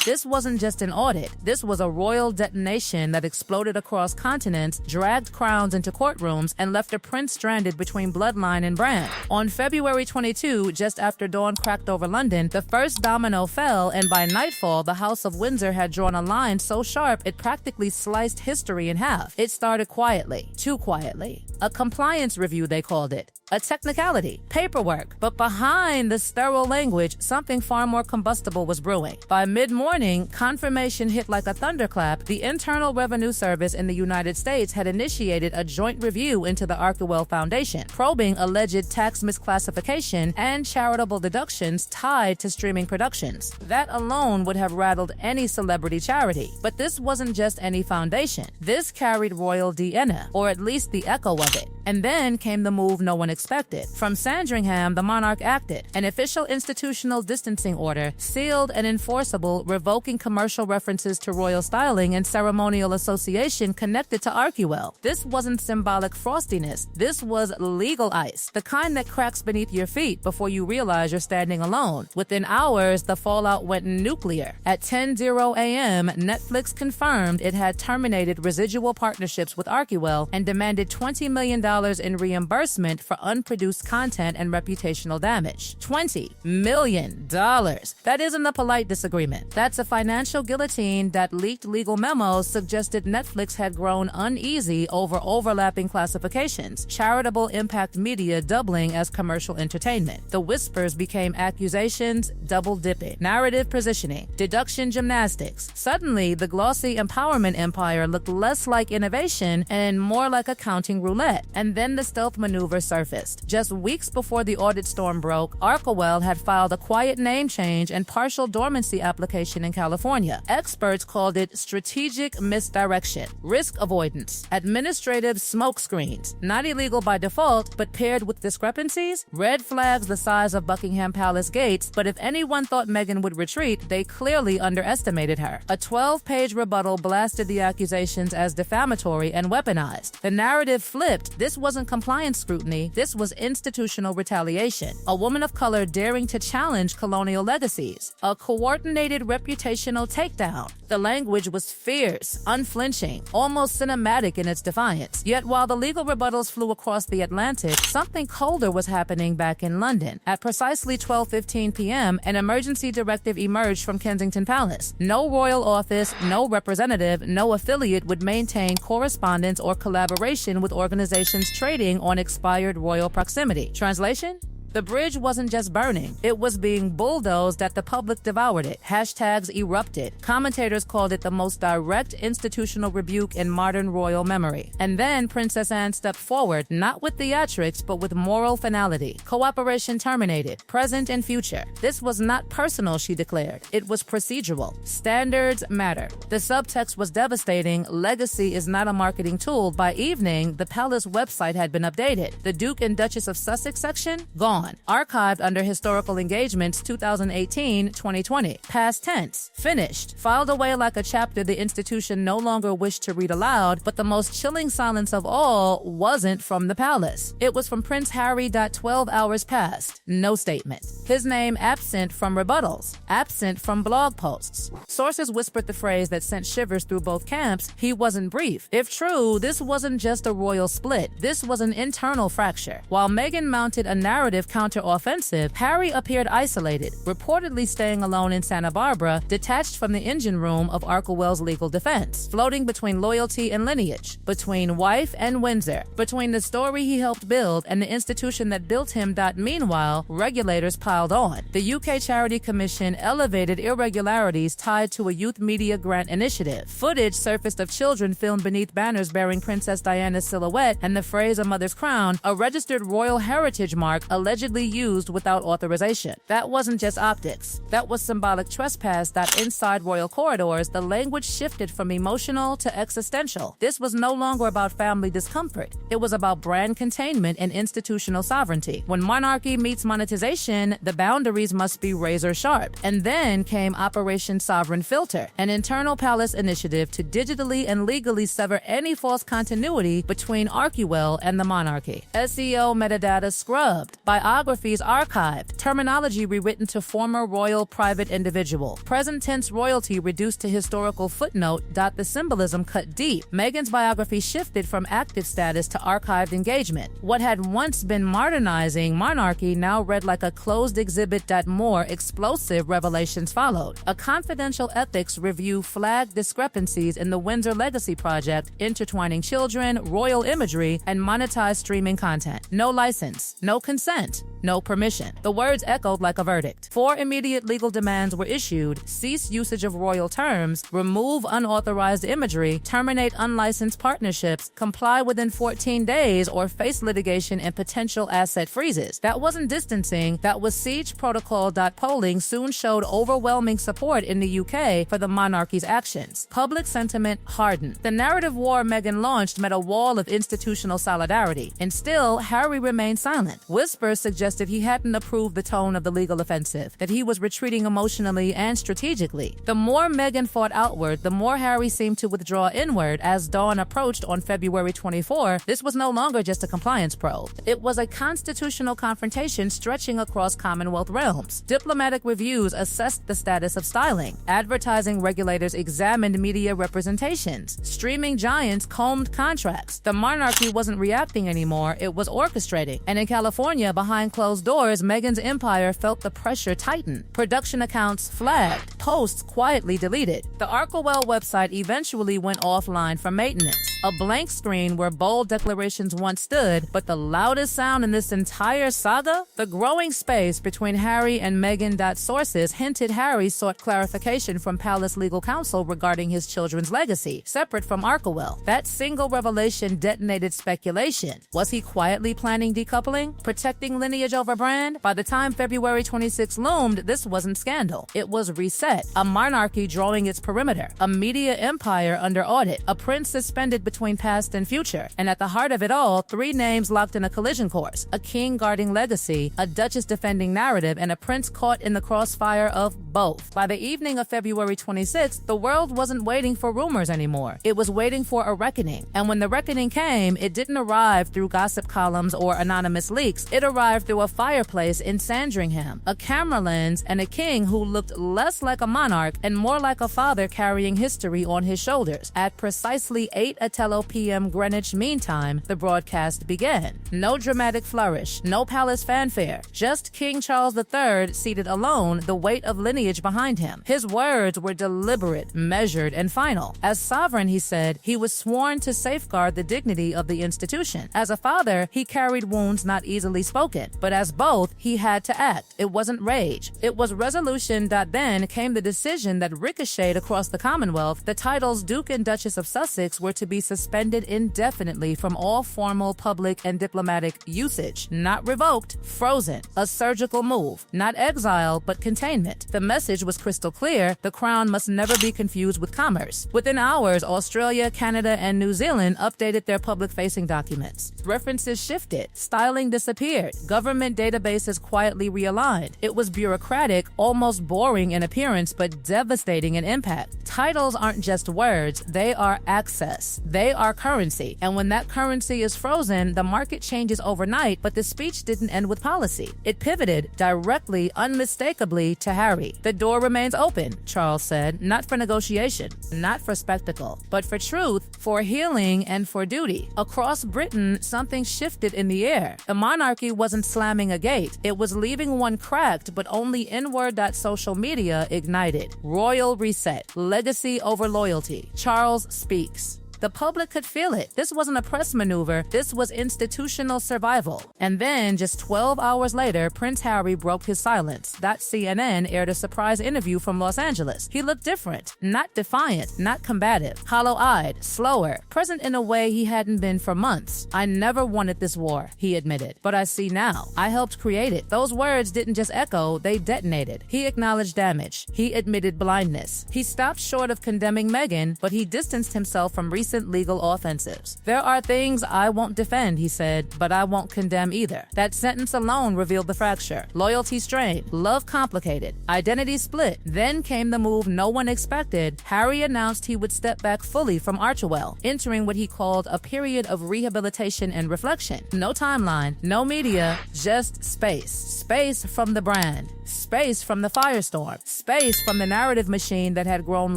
This wasn't just an audit. This was a royal detonation that exploded across continents, dragged crowns into courtrooms, and left a prince stranded between bloodline and brand. On February 22, just after dawn cracked over London, the first domino fell, and by nightfall, the House of Windsor had drawn a line so sharp it practically sliced history in half. It started quietly, too quietly. A compliance review, they called it. A technicality, paperwork. But behind the sterile language, something far more combustible was brewing. By mid-morning, confirmation hit like a thunderclap. The Internal Revenue Service in the United States had initiated a joint review into the Archewell Foundation, probing alleged tax misclassification and charitable deductions tied to streaming productions. That alone would have rattled any celebrity charity. But this wasn't just any foundation. This carried royal DNA, or at least the echo of it. And then came the move no one expected. From Sandringham, the monarch acted. An official institutional distancing order, sealed and enforceable, revoking commercial references to royal styling and ceremonial association connected to Archewell. This wasn't symbolic frostiness. This was legal ice, the kind that cracks beneath your feet before you realize you're standing alone. Within hours, the fallout went nuclear. At 10:00 a.m., Netflix confirmed it had terminated residual partnerships with Archewell and demanded $20 million in reimbursement for unproduced content and reputational damage. $20 million. That isn't a polite disagreement. That's a financial guillotine that leaked legal memos suggested Netflix had grown uneasy over overlapping classifications, charitable impact media doubling as commercial entertainment. The whispers became accusations, double dipping, narrative positioning, deduction gymnastics. Suddenly, the glossy empowerment empire looked less like innovation and more like accounting roulette. And then the stealth maneuver surfaced. Just weeks before the audit storm broke, Archewell had filed a quiet name change and partial dormancy application in California. Experts called it strategic misdirection, risk avoidance, administrative smokescreens. Not illegal by default, but paired with discrepancies, red flags the size of Buckingham Palace gates. But if anyone thought Meghan would retreat, they clearly underestimated her. A 12-page rebuttal blasted the accusations as defamatory and weaponized. The narrative flipped. This wasn't compliance scrutiny, this was institutional retaliation. A woman of color daring to challenge colonial legacies. A coordinated reputational takedown. The language was fierce, unflinching, almost cinematic in its defiance. Yet while the legal rebuttals flew across the Atlantic, something colder was happening back in London. At precisely 12:15 p.m., an emergency directive emerged from Kensington Palace. No royal office, no representative, no affiliate would maintain correspondence or collaboration with organizations trading on expired royal proximity. Translation? The bridge wasn't just burning, it was being bulldozed that the public devoured it. Hashtags erupted. Commentators called it the most direct institutional rebuke in modern royal memory. And then Princess Anne stepped forward, not with theatrics, but with moral finality. Cooperation terminated, present and future. This was not personal, she declared. It was procedural. Standards matter. The subtext was devastating. Legacy is not a marketing tool. By evening, the palace website had been updated. The Duke and Duchess of Sussex section? Gone. Archived under Historical Engagements 2018-2020. Past tense. Finished. Filed away like a chapter the institution no longer wished to read aloud, but the most chilling silence of all wasn't from the palace. It was from Prince Harry. 12 hours passed. No statement. His name absent from rebuttals. Absent from blog posts. Sources whispered the phrase that sent shivers through both camps: he wasn't brief. If true, this wasn't just a royal split. This was an internal fracture. While Meghan mounted a narrative counter-offensive, Harry appeared isolated, reportedly staying alone in Santa Barbara, detached from the engine room of Archewell's legal defense, floating between loyalty and lineage, between wife and Windsor, between the story he helped build and the institution that built him. Meanwhile, regulators piled on. The UK Charity Commission elevated irregularities tied to a youth media grant initiative. Footage surfaced of children filmed beneath banners bearing Princess Diana's silhouette and the phrase "a mother's crown," a registered royal heritage mark allegedly used without authorization. That wasn't just optics. That was symbolic trespass. That inside royal corridors, the language shifted from emotional to existential. This was no longer about family discomfort. It was about brand containment and institutional sovereignty. When monarchy meets monetization, the boundaries must be razor sharp. And then came Operation Sovereign Filter, an internal palace initiative to digitally and legally sever any false continuity between Archewell and the monarchy. SEO metadata scrubbed. By Biographies archived. Terminology rewritten to former royal private individual. Present tense royalty reduced to historical footnote. The symbolism cut deep. Meghan's biography shifted from active status to archived engagement. What had once been modernizing monarchy now read like a closed exhibit. More explosive revelations followed. A confidential ethics review flagged discrepancies in the Windsor Legacy Project, intertwining children, royal imagery, and monetized streaming content. No license, no consent, no permission. The words echoed like a verdict. 4 immediate legal demands were issued: cease usage of royal terms, remove unauthorized imagery, terminate unlicensed partnerships, comply within 14 days, or face litigation and potential asset freezes. That wasn't distancing, that was siege protocol. Polling soon showed overwhelming support in the UK for the monarchy's actions. Public sentiment hardened. The narrative war Meghan launched met a wall of institutional solidarity, and still, Harry remained silent. Whispers suggested he hadn't approved the tone of the legal offensive, that he was retreating emotionally and strategically. The more Meghan fought outward, the more Harry seemed to withdraw inward. As dawn approached on February 24, this was no longer just a compliance probe. It was a constitutional confrontation stretching across Commonwealth realms. Diplomatic reviews assessed the status of styling. Advertising regulators examined media representations. Streaming giants combed contracts. The monarchy wasn't reacting anymore, it was orchestrating. And in California, behind closed doors, Meghan's empire felt the pressure tighten. Production accounts flagged. Posts quietly deleted. The Archewell website eventually went offline for maintenance. A blank screen where bold declarations once stood, but the loudest sound in this entire saga? The growing space between Harry and Meghan. Sources hinted Harry sought clarification from Palace legal counsel regarding his children's legacy, separate from Archewell. That single revelation detonated speculation. Was he quietly planning decoupling? Protecting lineage over brand? By the time February 26 loomed, this wasn't scandal. It was reset. A monarchy drawing its perimeter. A media empire under audit. A prince suspended between past and future. And at the heart of it all, 3 names locked in a collision course. A king guarding legacy, a duchess defending narrative, and a prince caught in the crossfire of both. By the evening of February 26th, the world wasn't waiting for rumors anymore. It was waiting for a reckoning. And when the reckoning came, it didn't arrive through gossip columns or anonymous leaks. It arrived through a fireplace in Sandringham, a camera lens, and a king who looked less like a monarch and more like a father carrying history on his shoulders. At precisely 8:00 p.m. Greenwich Mean Time, the broadcast began. No dramatic flourish, no palace fanfare, just King Charles III seated alone, the weight of lineage behind him. His words were deliberate, measured, and final. As sovereign, he said, he was sworn to safeguard the dignity of the institution. As a father, he carried wounds not easily spoken. But as both, he had to act. It wasn't rage. It was resolution. Then came the decision that ricocheted across the Commonwealth. The titles Duke and Duchess of Sussex were to be suspended indefinitely from all formal public and diplomatic usage. Not revoked, frozen. A surgical move. Not exile, but containment. The message was crystal clear. The crown must never be confused with commerce. Within hours, Australia, Canada, and New Zealand updated their public-facing documents. References shifted. Styling disappeared. Government databases quietly realigned. It was bureaucratic, almost boring in appearance, but devastating in impact. Titles aren't just words. They are access. They are currency. And when that currency is frozen, the market changes overnight, but the speech didn't end with policy. It pivoted directly, unmistakably, to Harry. The door remains open, Charles said, not for negotiation, not for spectacle, but for truth, for healing, and for duty. Across Britain, something shifted in the air. The monarchy wasn't slamming a gate. It was leaving one cracked, but only inward. Social media ignited. Royal reset. Legacy over loyalty. Charles speaks. The public could feel it. This wasn't a press maneuver. This was institutional survival. And then, just 12 hours later, Prince Harry broke his silence. CNN aired a surprise interview from Los Angeles. He looked different. Not defiant, not combative. Hollow-eyed, slower, present in a way he hadn't been for months. "I never wanted this war," he admitted. "But I see now. I helped create it." Those words didn't just echo, they detonated. He acknowledged damage. He admitted blindness. He stopped short of condemning Meghan, but he distanced himself from recent consistent legal offensives. "There are things I won't defend," he said, "but I won't condemn either." That sentence alone revealed the fracture. Loyalty strained, love complicated, identity split. Then came the move no one expected. Harry announced he would step back fully from Archewell, entering what he called a period of rehabilitation and reflection. No timeline, no media, just space. Space from the brand. Space from the firestorm. Space from the narrative machine that had grown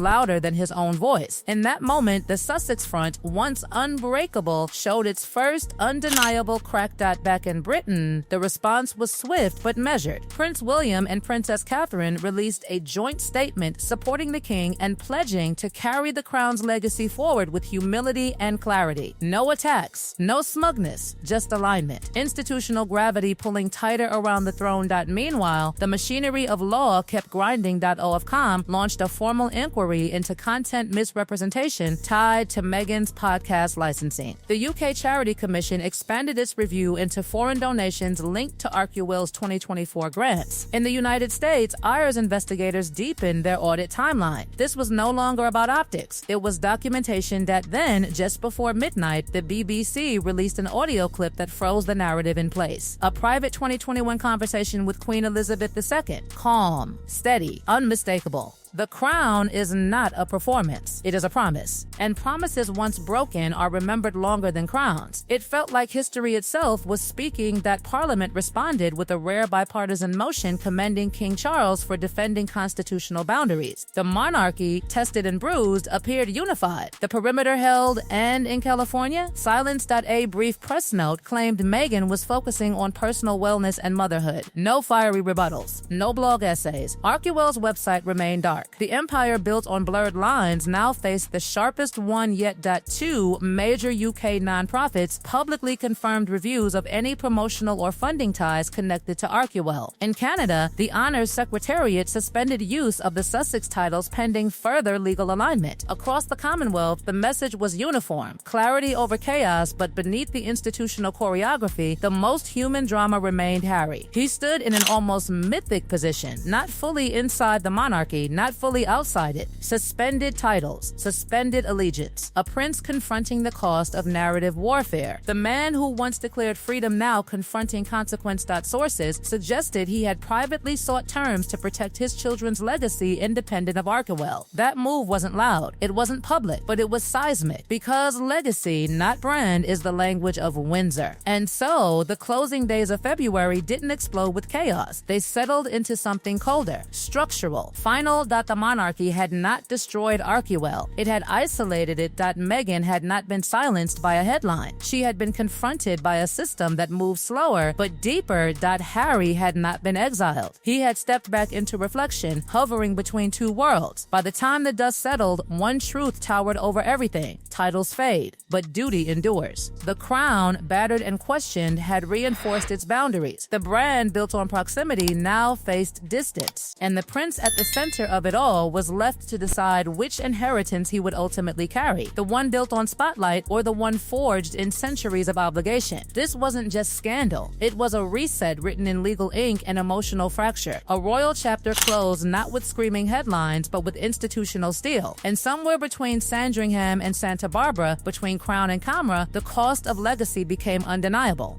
louder than his own voice. In that moment, the Sussex front, once unbreakable, showed its first undeniable crack. Back in Britain, the response was swift but measured. Prince William and Princess Catherine released a joint statement supporting the king and pledging to carry the crown's legacy forward with humility and clarity. No attacks, no smugness, just alignment. Institutional gravity pulling tighter around the throne. Meanwhile, the machinery of law kept grinding. Ofcom launched a formal inquiry into content misrepresentation tied to Meghan's podcast licensing. The UK Charity Commission expanded its review into foreign donations linked to Archewell's 2024 grants. In the United States, IRS investigators deepened their audit timeline. This was no longer about optics. It was documentation that then, just before midnight, the BBC released an audio clip that froze the narrative in place. A private 2021 conversation with Queen Elizabeth II. Calm, steady, unmistakable. The crown is not a performance. It is a promise. And promises once broken are remembered longer than crowns. It felt like history itself was speaking that Parliament responded with a rare bipartisan motion commending King Charles for defending constitutional boundaries. The monarchy, tested and bruised, appeared unified. The perimeter held, and in California, Silence.a brief press note claimed Meghan was focusing on personal wellness and motherhood. No fiery rebuttals. No blog essays. Archewell's website remained dark. The empire built on blurred lines now faced the sharpest one yet. Two major UK nonprofits publicly confirmed reviews of any promotional or funding ties connected to Archewell. In Canada, the Honours Secretariat suspended use of the Sussex titles pending further legal alignment. Across the Commonwealth, the message was uniform: clarity over chaos, but beneath the institutional choreography, the most human drama remained Harry. He stood in an almost mythic position, not fully inside the monarchy, not fully outside it. Suspended titles, suspended allegiance. A prince confronting the cost of narrative warfare. The man who once declared freedom now confronting consequence. Sources suggested he had privately sought terms to protect his children's legacy independent of Archewell. That move wasn't loud. It wasn't public, but it was seismic because legacy, not brand, is the language of Windsor. And so, the closing days of February didn't explode with chaos. They settled into something colder, structural, final. The monarchy had not destroyed Archewell. It had isolated it. Meghan had not been silenced by a headline. She had been confronted by a system that moved slower but deeper. Harry had not been exiled. He had stepped back into reflection, hovering between two worlds. By the time the dust settled, one truth towered over everything. Titles fade, but duty endures. The crown, battered and questioned, had reinforced its boundaries. The brand built on proximity now faced distance. And the prince at the center of it all was left to decide which inheritance he would ultimately carry, the one built on spotlight or the one forged in centuries of obligation. This wasn't just scandal. It was a reset written in legal ink and emotional fracture. A royal chapter closed not with screaming headlines, but with institutional steel. And somewhere between Sandringham and Santa Barbara, between crown and camera, the cost of legacy became undeniable.